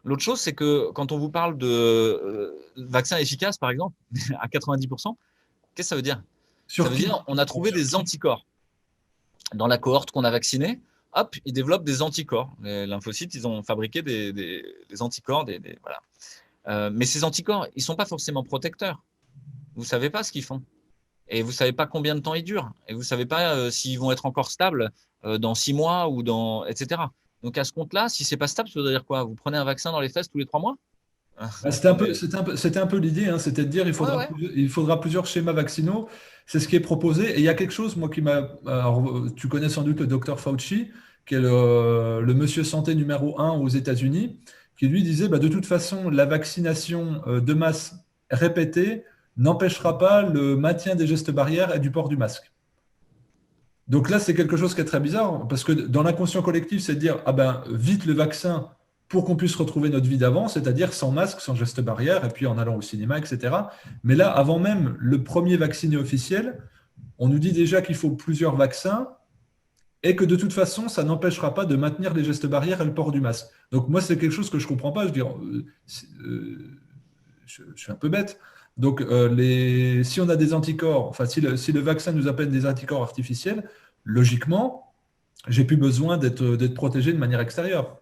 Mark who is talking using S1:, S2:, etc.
S1: L'autre chose, c'est que quand on vous parle de vaccin efficace, par exemple, à 90%, qu'est-ce que ça veut dire? Ça
S2: Sur
S1: veut
S2: qui?
S1: dire on a trouvé
S2: Sur
S1: des
S2: qui?
S1: anticorps. Dans la cohorte qu'on a vaccinée, hop, ils développent des anticorps. Les lymphocytes, ils ont fabriqué des anticorps, voilà. Mais ces anticorps, ils ne sont pas forcément protecteurs. Vous ne savez pas ce qu'ils font. Et vous ne savez pas combien de temps ils durent. Et vous ne savez pas s'ils vont être encore stables dans 6 mois ou etc. Donc à ce compte-là, si c'est pas stable, ça veut dire quoi? Vous prenez un vaccin dans les fesses tous les 3 mois?
S2: Bah,
S1: Vous prenez.
S2: c'était un peu l'idée, hein, c'était de dire
S1: Ouais, ouais.
S2: il faudra plusieurs schémas vaccinaux. C'est ce qui est proposé. Et il y a quelque chose, moi, qui m'a. Alors, tu connais sans doute le docteur Fauci, qui est le monsieur santé numéro un aux États-Unis, qui lui disait bah, de toute façon, la vaccination de masse répétée n'empêchera pas le maintien des gestes barrières et du port du masque. Donc là, c'est quelque chose qui est très bizarre, parce que dans l'inconscient collectif, c'est de dire, ah ben, vite le vaccin pour qu'on puisse retrouver notre vie d'avant, c'est-à-dire sans masque, sans geste barrière, et puis en allant au cinéma, etc. Mais là, avant même le premier vacciné officiel, on nous dit déjà qu'il faut plusieurs vaccins, et que de toute façon, ça n'empêchera pas de maintenir les gestes barrières et le port du masque. Donc moi, c'est quelque chose que je ne comprends pas. Je veux dire, je suis un peu bête. Donc, si on a des anticorps, enfin, si le vaccin nous appelle des anticorps artificiels, logiquement, j'ai plus besoin d'être protégé de manière extérieure.